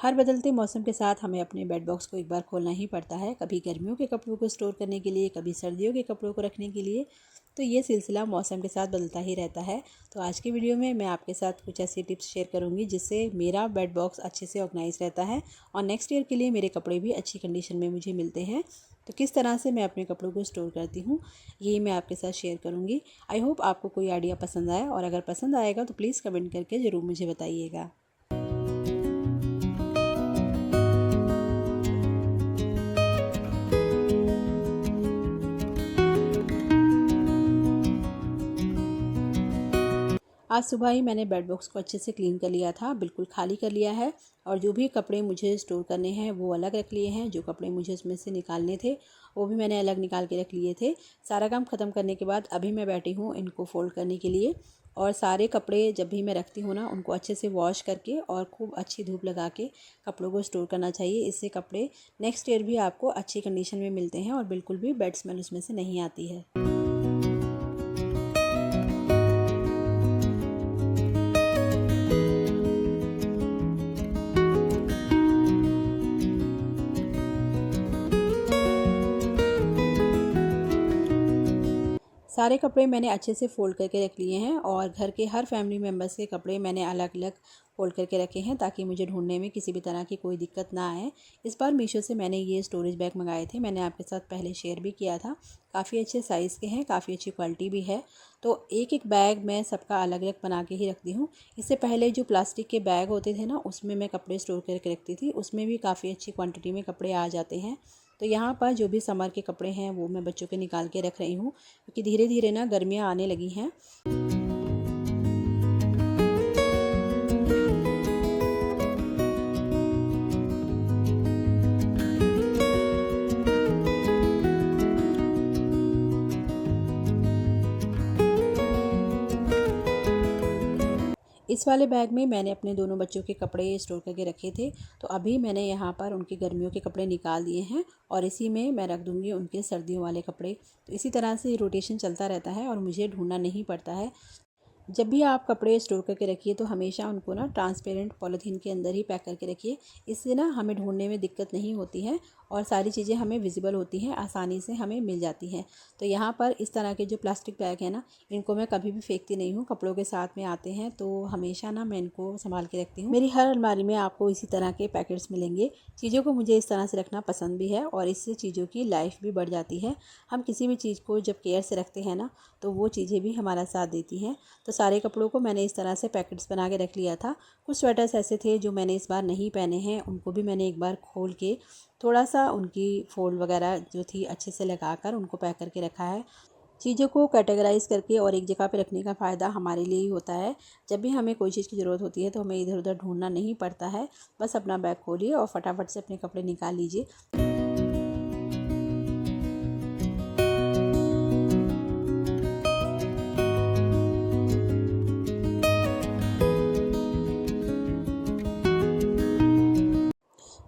हर बदलते मौसम के साथ हमें अपने बेड बॉक्स को एक बार खोलना ही पड़ता है, कभी गर्मियों के कपड़ों को स्टोर करने के लिए, कभी सर्दियों के कपड़ों को रखने के लिए। तो ये सिलसिला मौसम के साथ बदलता ही रहता है। तो आज की वीडियो में मैं आपके साथ कुछ ऐसी टिप्स शेयर करूंगी जिससे मेरा बेड बॉक्स अच्छे से ऑर्गेनाइज रहता है और नेक्स्ट ईयर के लिए मेरे कपड़े भी अच्छी कंडीशन में मुझे मिलते हैं। तो किस तरह से मैं अपने कपड़ों को स्टोर करती हूँ यही मैं आपके साथ शेयर करूँगी। आई होप आपको कोई आइडिया पसंद आए, और अगर पसंद आएगा तो प्लीज़ कमेंट करके ज़रूर मुझे बताइएगा। आज सुबह ही मैंने बेड बॉक्स को अच्छे से क्लीन कर लिया था, बिल्कुल खाली कर लिया है। और जो भी कपड़े मुझे स्टोर करने हैं वो अलग रख लिए हैं, जो कपड़े मुझे उसमें से निकालने थे वो भी मैंने अलग निकाल के रख लिए थे। सारा काम ख़त्म करने के बाद अभी मैं बैठी हूँ इनको फ़ोल्ड करने के लिए। और सारे कपड़े जब भी मैं रखती हूँ ना, उनको अच्छे से वॉश करके और खूब अच्छी धूप लगा के कपड़ों को स्टोर करना चाहिए। इससे कपड़े नेक्स्ट ईयर भी आपको अच्छी कंडीशन में मिलते हैं और बिल्कुल भी बैड स्मेल उसमें से नहीं आती है। सारे कपड़े मैंने अच्छे से फ़ोल्ड करके रख लिए हैं और घर के हर फैमिली मेम्बर्स के कपड़े मैंने अलग अलग फ़ोल्ड करके रखे हैं ताकि मुझे ढूंढने में किसी भी तरह की कोई दिक्कत ना आए। इस बार मीशो से मैंने ये स्टोरेज बैग मंगाए थे, मैंने आपके साथ पहले शेयर भी किया था। काफ़ी अच्छे साइज़ के हैं, काफ़ी अच्छी क्वालिटी भी है। तो एक एक बैग मैं सबका अलग अलग बना के ही रखती हूँ। इससे पहले जो प्लास्टिक के बैग होते थे ना, उसमें मैं कपड़े स्टोर करके रखती थी, उसमें भी काफ़ी अच्छी क्वान्टिटी में कपड़े आ जाते हैं। तो यहाँ पर जो भी समर के कपड़े हैं वो मैं बच्चों के निकाल के रख रही हूँ, क्योंकि धीरे धीरे ना गर्मियाँ आने लगी हैं। इस वाले बैग में मैंने अपने दोनों बच्चों के कपड़े स्टोर करके रखे थे, तो अभी मैंने यहाँ पर उनके गर्मियों के कपड़े निकाल दिए हैं और इसी में मैं रख दूँगी उनके सर्दियों वाले कपड़े। तो इसी तरह से रोटेशन चलता रहता है और मुझे ढूंढना नहीं पड़ता है। जब भी आप कपड़े स्टोर करके रखिए तो हमेशा उनको ना ट्रांसपेरेंट पॉलीथीन के अंदर ही पैक करके रखिए। इससे ना हमें ढूंढने में दिक्कत नहीं होती है और सारी चीज़ें हमें विजिबल होती हैं, आसानी से हमें मिल जाती हैं। तो यहाँ पर इस तरह के जो प्लास्टिक बैग है ना, इनको मैं कभी भी फेंकती नहीं हूँ, कपड़ों के साथ में आते हैं तो हमेशा ना मैं इनको संभाल के रखती हूँ। मेरी हर अलमारी में आपको इसी तरह के पैकेट्स मिलेंगे। चीज़ों को मुझे इस तरह से रखना पसंद भी है और इससे चीज़ों की लाइफ भी बढ़ जाती है। हम किसी भी चीज़ को जब केयर से रखते हैं ना, तो वो चीज़ें भी हमारा साथ देती हैं। तो सारे कपड़ों को मैंने इस तरह से पैकेट्स बना के रख लिया था। कुछ स्वेटर्स ऐसे थे जो मैंने इस बार नहीं पहने हैं, उनको भी मैंने एक बार खोल के थोड़ा सा उनकी फोल्ड वगैरह जो थी अच्छे से लगाकर उनको पैक करके रखा है। चीज़ों को कैटेगराइज करके और एक जगह पे रखने का फ़ायदा हमारे लिए ही होता है। जब भी हमें कोई चीज़ की ज़रूरत होती है तो हमें इधर उधर ढूंढना नहीं पड़ता है। बस अपना बैग खोलिए और फटाफट से अपने कपड़े निकाल लीजिए।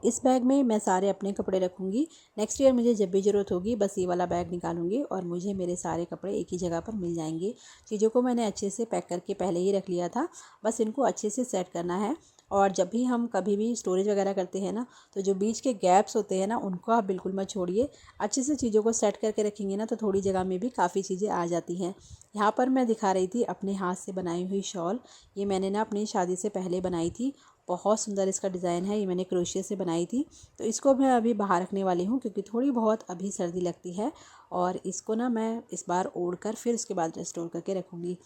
इस बैग में मैं सारे अपने कपड़े रखूँगी। नेक्स्ट ईयर मुझे जब भी ज़रूरत होगी बस ये वाला बैग निकालूंगी और मुझे मेरे सारे कपड़े एक ही जगह पर मिल जाएंगे। चीज़ों को मैंने अच्छे से पैक करके पहले ही रख लिया था, बस इनको अच्छे से सेट करना है। और जब भी हम कभी भी स्टोरेज वगैरह करते हैं ना, तो जो बीच के गैप्स होते हैं ना, उनको आप बिल्कुल मत छोड़िए। अच्छे से चीज़ों को सेट करके रखेंगे ना, तो थोड़ी जगह में भी काफ़ी चीज़ें आ जाती हैं। यहाँ पर मैं दिखा रही थी अपने हाथ से बनाई हुई शॉल। ये मैंने ना अपनी शादी से पहले बनाई थी, बहुत सुंदर इसका डिज़ाइन है। ये मैंने क्रोशिया से बनाई थी। तो इसको मैं अभी बाहर रखने वाली हूँ क्योंकि थोड़ी बहुत अभी सर्दी लगती है और इसको ना मैं इस बार ओढ़ कर फिर उसके बाद स्टोर करके रखूँगी।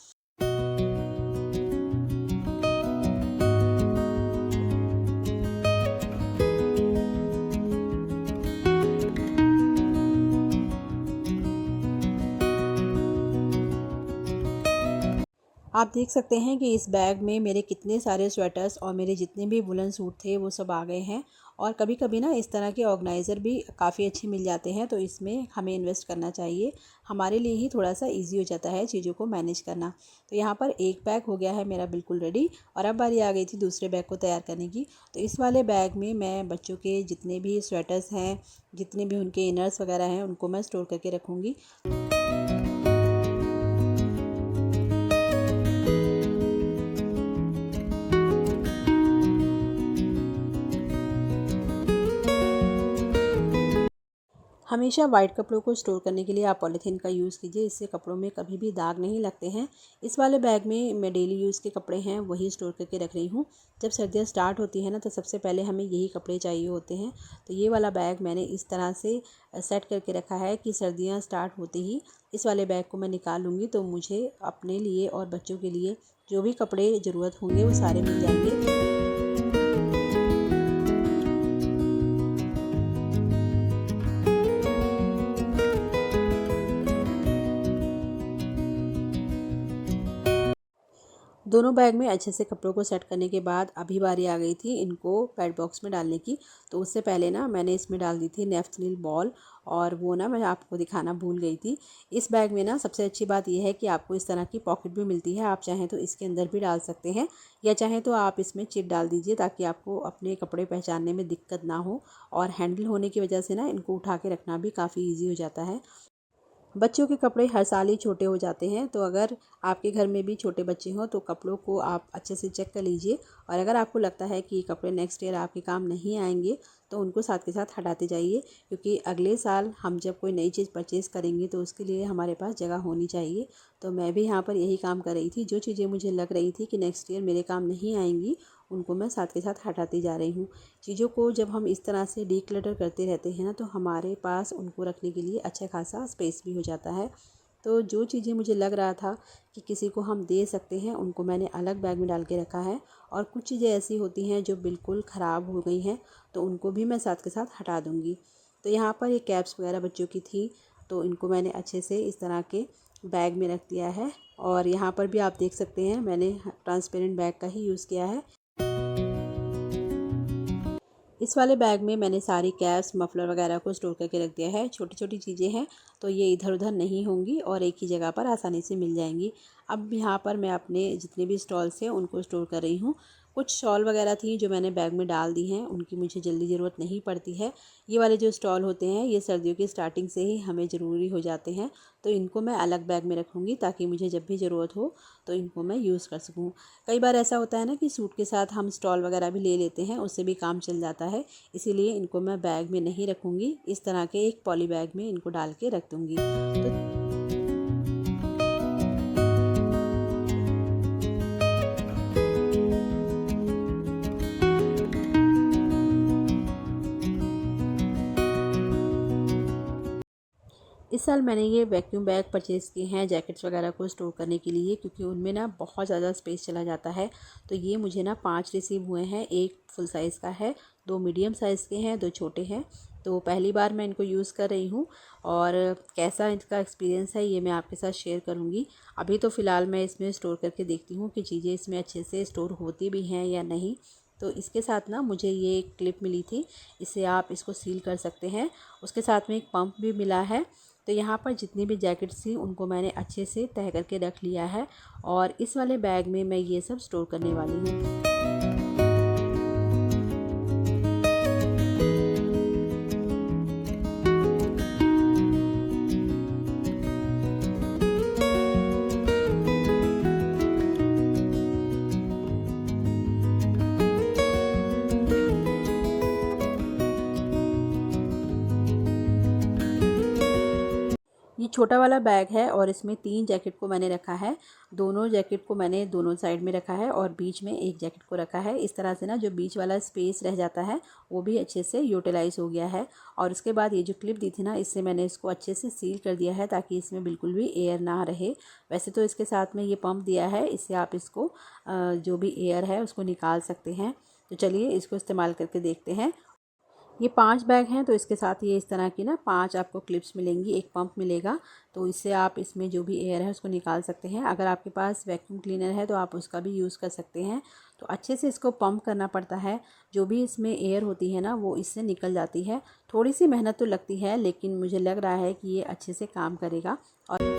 आप देख सकते हैं कि इस बैग में मेरे कितने सारे स्वेटर्स और मेरे जितने भी वुलन सूट थे वो सब आ गए हैं। और कभी कभी ना इस तरह के ऑर्गेनाइज़र भी काफ़ी अच्छे मिल जाते हैं, तो इसमें हमें इन्वेस्ट करना चाहिए। हमारे लिए ही थोड़ा सा इजी हो जाता है चीज़ों को मैनेज करना। तो यहाँ पर एक बैग हो गया है मेरा बिल्कुल रेडी और अब बारी आ गई थी दूसरे बैग को तैयार करने की। तो इस वाले बैग में मैं बच्चों के जितने भी स्वेटर्स हैं, जितने भी उनके इनर्स वगैरह हैं, उनको मैं स्टोर करके रखूँगी। हमेशा वाइट कपड़ों को स्टोर करने के लिए आप पॉलीथीन का यूज़ कीजिए, इससे कपड़ों में कभी भी दाग नहीं लगते हैं। इस वाले बैग में मैं डेली यूज़ के कपड़े हैं वही स्टोर करके रख रही हूँ। जब सर्दियाँ स्टार्ट होती हैं ना, तो सबसे पहले हमें यही कपड़े चाहिए होते हैं। तो ये वाला बैग मैंने इस तरह से सेट करके रखा है कि सर्दियाँ स्टार्ट होते ही इस वाले बैग को मैं निकाल लूँगी, तो मुझे अपने लिए और बच्चों के लिए जो भी कपड़े ज़रूरत होंगे वो सारे मिल जाएंगे। दोनों बैग में अच्छे से कपड़ों को सेट करने के बाद अभी बारी आ गई थी इनको पैड बॉक्स में डालने की। तो उससे पहले ना मैंने इसमें डाल दी थी नेफ्थनील बॉल, और वो ना मैं आपको दिखाना भूल गई थी। इस बैग में ना सबसे अच्छी बात यह है कि आपको इस तरह की पॉकेट भी मिलती है। आप चाहें तो इसके अंदर भी डाल सकते हैं, या चाहें तो आप इसमें चिट डाल दीजिए ताकि आपको अपने कपड़े पहचानने में दिक्कत ना हो। और हैंडल होने की वजह से ना इनको उठा के रखना भी काफ़ी ईजी हो जाता है। बच्चों के कपड़े हर साल ही छोटे हो जाते हैं, तो अगर आपके घर में भी छोटे बच्चे हों तो कपड़ों को आप अच्छे से चेक कर लीजिए। और अगर आपको लगता है कि कपड़े नेक्स्ट ईयर आपके काम नहीं आएंगे तो उनको साथ के साथ हटाते जाइए, क्योंकि अगले साल हम जब कोई नई चीज़ परचेज़ करेंगे तो उसके लिए हमारे पास जगह होनी चाहिए। तो मैं भी यहाँ पर यही काम कर रही थी। जो चीज़ें मुझे लग रही थी कि नेक्स्ट ईयर मेरे काम नहीं आएंगी उनको मैं साथ के साथ हटाती जा रही हूँ। चीज़ों को जब हम इस तरह से डीक्लटर करते रहते हैं ना, तो हमारे पास उनको रखने के लिए अच्छा खासा स्पेस भी हो जाता है। तो जो चीज़ें मुझे लग रहा था कि किसी को हम दे सकते हैं उनको मैंने अलग बैग में डाल के रखा है। और कुछ चीज़ें ऐसी होती हैं जो बिल्कुल ख़राब हो गई हैं, तो उनको भी मैं साथ के साथ हटा दूँगी। तो यहाँ पर ये कैप्स वगैरह बच्चों की थी, तो इनको मैंने अच्छे से इस तरह के बैग में रख दिया है। और यहाँ पर भी आप देख सकते हैं मैंने ट्रांसपेरेंट बैग का ही यूज़ किया है। इस वाले बैग में मैंने सारी कैप्स मफलर वगैरह को स्टोर करके रख दिया है। छोटी छोटी चीज़ें हैं तो ये इधर उधर नहीं होंगी और एक ही जगह पर आसानी से मिल जाएंगी। अब यहाँ पर मैं अपने जितने भी स्टॉल्स हैं उनको स्टोर कर रही हूँ। कुछ शॉल वगैरह थी जो मैंने बैग में डाल दी हैं, उनकी मुझे जल्दी ज़रूरत नहीं पड़ती है। ये वाले जो स्टॉल होते हैं ये सर्दियों की स्टार्टिंग से ही हमें ज़रूरी हो जाते हैं, तो इनको मैं अलग बैग में रखूँगी ताकि मुझे जब भी ज़रूरत हो तो इनको मैं यूज़ कर सकूँ। कई बार ऐसा होता है ना कि सूट के साथ हम स्टॉल वगैरह भी ले लेते हैं, उससे भी काम चल जाता है। इसीलिए इनको मैं बैग में नहीं रखूँगी, इस तरह के एक पॉली बैग में इनको डाल के रख दूँगी। तो इस साल मैंने ये वैक्यूम बैग परचेज़ किए हैं जैकेट्स वगैरह को स्टोर करने के लिए, क्योंकि उनमें ना बहुत ज़्यादा स्पेस चला जाता है। तो ये मुझे ना 5 रिसीव हुए हैं। एक फुल साइज़ का है, 2 मीडियम साइज़ के हैं, 2 छोटे हैं। तो पहली बार मैं इनको यूज़ कर रही हूँ और कैसा इनका एक्सपीरियंस है ये मैं आपके साथ शेयर करूँगी। अभी तो फ़िलहाल मैं इसमें स्टोर करके देखती हूँ कि चीज़ें इसमें अच्छे से स्टोर होती भी हैं या नहीं। तो इसके साथ ना मुझे ये एक क्लिप मिली थी, इससे आप इसको सील कर सकते हैं। उसके साथ में एक पंप भी मिला है। तो यहाँ पर जितनी भी जैकेट्स थी उनको मैंने अच्छे से तह करके रख लिया है और इस वाले बैग में मैं ये सब स्टोर करने वाली हूँ। ये छोटा वाला बैग है और इसमें 3 जैकेट को मैंने रखा है। दोनों जैकेट को मैंने दोनों साइड में रखा है और बीच में एक जैकेट को रखा है। इस तरह से ना जो बीच वाला स्पेस रह जाता है वो भी अच्छे से यूटिलाइज़ हो गया है। और उसके बाद ये जो क्लिप दी थी ना, इससे मैंने इसको अच्छे से सील कर दिया है ताकि इसमें बिल्कुल भी एयर ना रहे। वैसे तो इसके साथ में ये पंप दिया है, इससे आप इसको जो भी एयर है उसको निकाल सकते हैं। तो चलिए इसको इस्तेमाल करके देखते हैं। ये 5 बैग हैं, तो इसके साथ ये इस तरह की ना 5 आपको क्लिप्स मिलेंगी, एक पंप मिलेगा। तो इससे आप इसमें जो भी एयर है उसको निकाल सकते हैं। अगर आपके पास वैक्यूम क्लीनर है तो आप उसका भी यूज़ कर सकते हैं। तो अच्छे से इसको पंप करना पड़ता है, जो भी इसमें एयर होती है ना वो इससे निकल जाती है। थोड़ी सी मेहनत तो लगती है, लेकिन मुझे लग रहा है कि ये अच्छे से काम करेगा। और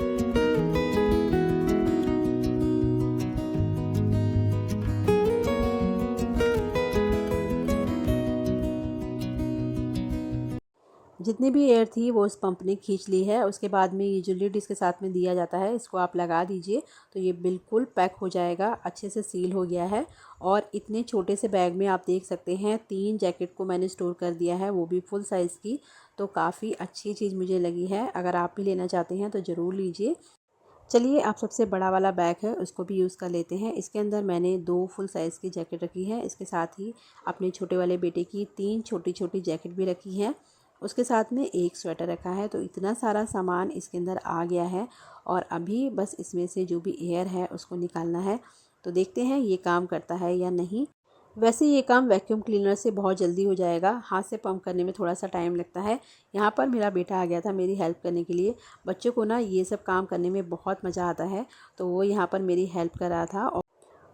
जितनी भी एयर थी वो इस पंप ने खींच ली है। उसके बाद में ये जो लिड इसके साथ में दिया जाता है, इसको आप लगा दीजिए तो ये बिल्कुल पैक हो जाएगा, अच्छे से सील हो गया है। और इतने छोटे से बैग में आप देख सकते हैं 3 जैकेट को मैंने स्टोर कर दिया है, वो भी फुल साइज़ की। तो काफ़ी अच्छी चीज़ मुझे लगी है। अगर आप भी लेना चाहते हैं तो ज़रूर लीजिए। चलिए आप सबसे बड़ा वाला बैग है उसको भी यूज़ कर लेते हैं। इसके अंदर मैंने 2 फुल साइज़ की जैकेट रखी है। इसके साथ ही अपने छोटे वाले बेटे की 3 छोटी छोटी जैकेट भी रखी हैं। उसके साथ में एक स्वेटर रखा है। तो इतना सारा सामान इसके अंदर आ गया है और अभी बस इसमें से जो भी एयर है उसको निकालना है। तो देखते हैं ये काम करता है या नहीं। वैसे ये काम वैक्यूम क्लीनर से बहुत जल्दी हो जाएगा, हाथ से पंप करने में थोड़ा सा टाइम लगता है। यहाँ पर मेरा बेटा आ गया था मेरी हेल्प करने के लिए। बच्चों को ना ये सब काम करने में बहुत मज़ा आता है, तो वो यहाँ पर मेरी हेल्प कर रहा था।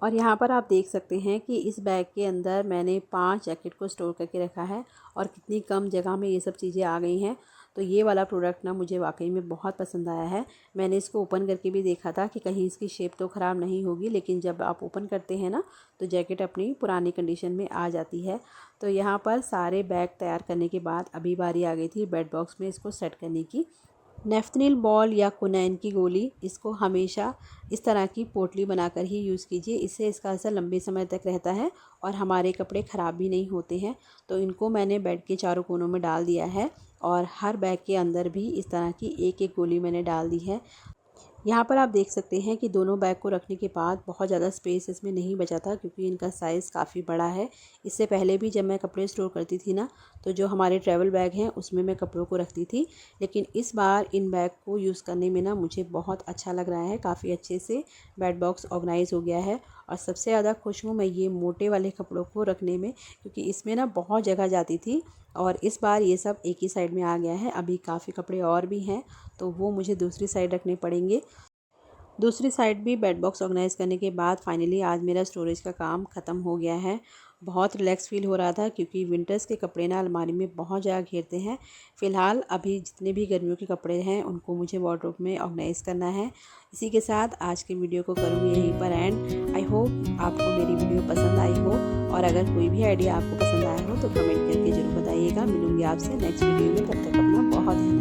और यहाँ पर आप देख सकते हैं कि इस बैग के अंदर मैंने 5 जैकेट को स्टोर करके रखा है और कितनी कम जगह में ये सब चीज़ें आ गई हैं। तो ये वाला प्रोडक्ट ना मुझे वाकई में बहुत पसंद आया है। मैंने इसको ओपन करके भी देखा था कि कहीं इसकी शेप तो ख़राब नहीं होगी, लेकिन जब आप ओपन करते हैं ना तो जैकेट अपनी पुरानी कंडीशन में आ जाती है। तो यहाँ पर सारे बैग तैयार करने के बाद अभी बारी आ गई थी बेड बॉक्स में इसको सेट करने की। नेफ्थनिल बॉल या कुनैन की गोली, इसको हमेशा इस तरह की पोटली बनाकर ही यूज़ कीजिए। इससे इसका असर लंबे समय तक रहता है और हमारे कपड़े ख़राब भी नहीं होते हैं। तो इनको मैंने बेड के चारों कोनों में डाल दिया है और हर बैग के अंदर भी इस तरह की एक एक गोली मैंने डाल दी है। यहाँ पर आप देख सकते हैं कि दोनों बैग को रखने के बाद बहुत ज़्यादा स्पेस इसमें नहीं बचा था, क्योंकि इनका साइज़ काफ़ी बड़ा है। इससे पहले भी जब मैं कपड़े स्टोर करती थी ना, तो जो हमारे ट्रैवल बैग हैं उसमें मैं कपड़ों को रखती थी। लेकिन इस बार इन बैग को यूज़ करने में ना मुझे बहुत अच्छा लग रहा है। काफ़ी अच्छे से बेड बॉक्स ऑर्गेनाइज़ हो गया है और सबसे ज़्यादा खुश हूँ मैं ये मोटे वाले कपड़ों को रखने में, क्योंकि इसमें ना बहुत जगह जाती थी और इस बार ये सब एक ही साइड में आ गया है। अभी काफ़ी कपड़े और भी हैं तो वो मुझे दूसरी साइड रखने पड़ेंगे। दूसरी साइड भी बेड बॉक्स ऑर्गेनाइज़ करने के बाद फाइनली आज मेरा स्टोरेज का काम ख़त्म हो गया है। बहुत रिलैक्स फील हो रहा था, क्योंकि विंटर्स के कपड़े ना अलमारी में बहुत जगह घेरते हैं। फ़िलहाल अभी जितने भी गर्मियों के कपड़े हैं उनको मुझे वार्डरोब में ऑर्गेनाइज़ करना है। इसी के साथ आज के वीडियो को करूँगी यहीं पर एंड। आई होप आपको मेरी वीडियो पसंद आई हो, और अगर कोई भी आइडिया आपको पसंद आया हो तो कमेंट करके ज़रूर बताइएगा। मिलूँगी आपसे नेक्स्ट वीडियो में, तब तक अपना बहुत ध्यान